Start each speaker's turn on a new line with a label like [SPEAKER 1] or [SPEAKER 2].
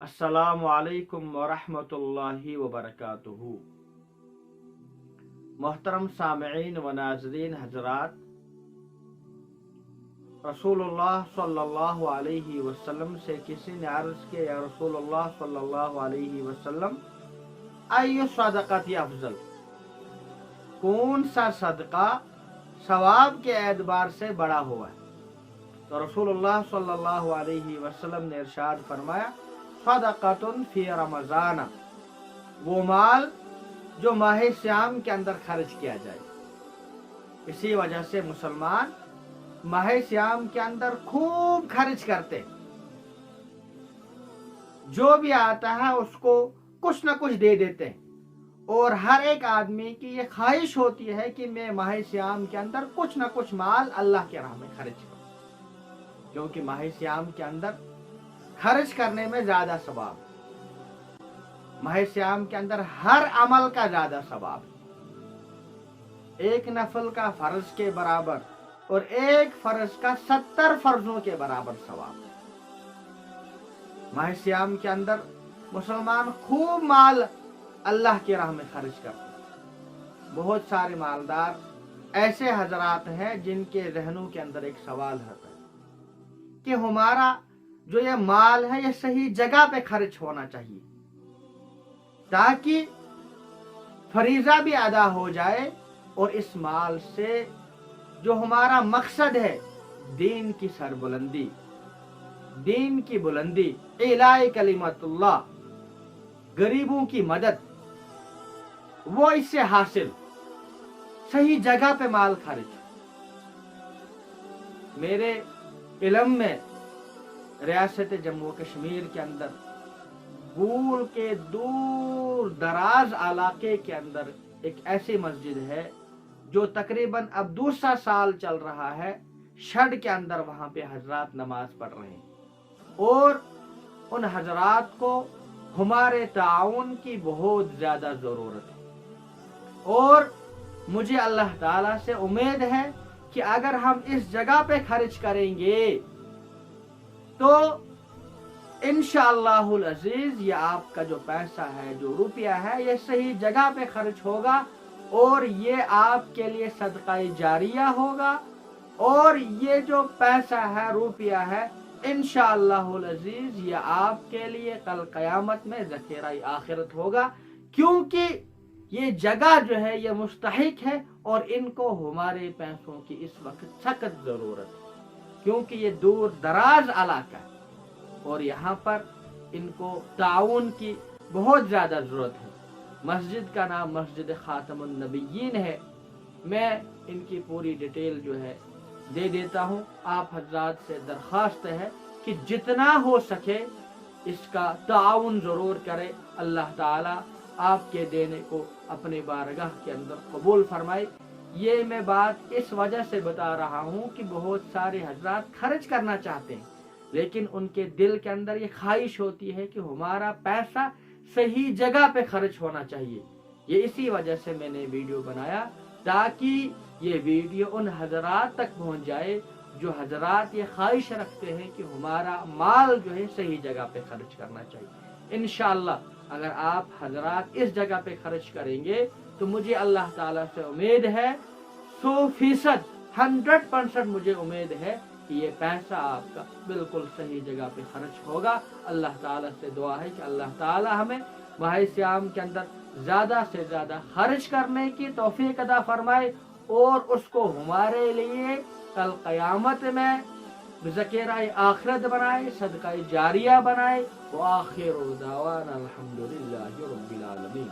[SPEAKER 1] السلام علیکم ورحمۃ اللہ وبرکاتہ۔ محترم سامعین و ناظرین حضرات، رسول اللہ صلی اللہ علیہ وسلم سے کسی نے عرض کیا، یا رسول اللہ صلی اللہ علیہ وسلم، ای صدقۃ افضل، کون سا صدقہ ثواب کے اعتبار سے بڑا ہوا ہے؟ تو رسول اللہ صلی اللہ علیہ وسلم نے ارشاد فرمایا، صدقۃ فی رمضان، وہ مال جو ماہ سیام کے اندر خرچ کیا جائے۔ اسی وجہ سے مسلمان ماہ سیام کے اندر خوب خرچ کرتے، جو بھی آتا ہے اس کو کچھ نہ کچھ دے دیتے ہیں، اور ہر ایک آدمی کی یہ خواہش ہوتی ہے کہ میں ماہ سیام کے اندر کچھ نہ کچھ مال اللہ کے راہ میں خرچ کروں، کیونکہ ماہ سیام کے اندر خرچ کرنے میں زیادہ ثواب، ماہ سیام کے اندر ہر عمل کا زیادہ ثواب، ایک نفل کا فرض کے برابر اور ایک فرض کا 70 فرضوں کے برابر ثواب۔ ماہ سیام کے اندر مسلمان خوب مال اللہ کی راہ میں خرچ کرتے۔ بہت سارے مالدار ایسے حضرات ہیں جن کے ذہنوں کے اندر ایک سوال ہوتا ہے کہ ہمارا جو یہ مال ہے یہ صحیح جگہ پہ خرچ ہونا چاہیے، تاکہ فریضہ بھی ادا ہو جائے، اور اس مال سے جو ہمارا مقصد ہے، دین کی سربلندی، دین کی بلندی، اعلاء کلمت اللہ، غریبوں کی مدد، وہ اس سے حاصل، صحیح جگہ پہ مال خرچ۔ میرے علم میں ریاست جموں کشمیر کے اندر گول کے دور دراز علاقے کے اندر ایک ایسی مسجد ہے جو تقریباً اب دوسرا سال چل رہا ہے، شڈ کے اندر وہاں پہ حضرات نماز پڑھ رہے ہیں، اور ان حضرات کو ہمارے تعاون کی بہت زیادہ ضرورت ہے، اور مجھے اللہ تعالیٰ سے امید ہے کہ اگر ہم اس جگہ پہ خرچ کریں گے تو انشاءاللہ العزیز یہ آپ کا جو پیسہ ہے، جو روپیہ ہے، یہ صحیح جگہ پہ خرچ ہوگا، اور یہ آپ کے لیے صدقہ جاریہ ہوگا، اور یہ جو پیسہ ہے، روپیہ ہے، انشاءاللہ العزیز یہ آپ کے لیے کل قیامت میں ذخیرہ آخرت ہوگا، کیونکہ یہ جگہ جو ہے یہ مستحق ہے، اور ان کو ہمارے پیسوں کی اس وقت سخت ضرورت ہے، کیونکہ یہ دور دراز علاقہ ہے اور یہاں پر ان کو تعاون کی بہت زیادہ ضرورت ہے۔ مسجد کا نام مسجد خاتم النبیین ہے، میں ان کی پوری ڈیٹیل جو ہے دے دیتا ہوں۔ آپ حضرات سے درخواست ہے کہ جتنا ہو سکے اس کا تعاون ضرور کرے، اللہ تعالیٰ آپ کے دینے کو اپنے بارگاہ کے اندر قبول فرمائے۔ یہ میں بات اس وجہ سے بتا رہا ہوں کہ بہت سارے حضرات خرچ کرنا چاہتے ہیں، لیکن ان کے دل کے اندر یہ خواہش ہوتی ہے کہ ہمارا پیسہ صحیح جگہ پہ خرچ ہونا چاہیے۔ یہ اسی وجہ سے میں نے ویڈیو بنایا، تاکہ یہ ویڈیو ان حضرات تک پہنچ جائے جو حضرات یہ خواہش رکھتے ہیں کہ ہمارا مال جو ہے صحیح جگہ پہ خرچ کرنا چاہیے۔ انشاءاللہ اگر آپ حضرات اس جگہ پہ خرچ کریں گے تو مجھے اللہ تعالیٰ سے امید ہے، 100%، 100% مجھے امید ہے کہ یہ پیسہ آپ کا بالکل صحیح جگہ پہ خرچ ہوگا۔ اللہ تعالیٰ سے دعا ہے کہ اللہ تعالیٰ ہمیں ماہ سیام کے اندر زیادہ سے زیادہ خرچ کرنے کی توفیق عطا فرمائے، اور اس کو ہمارے لیے کل قیامت میں ذخیرہ آخرت بنائے، صدقہ جاریہ بنائے۔ وآخر دعوانا الحمدللہ رب العالمین۔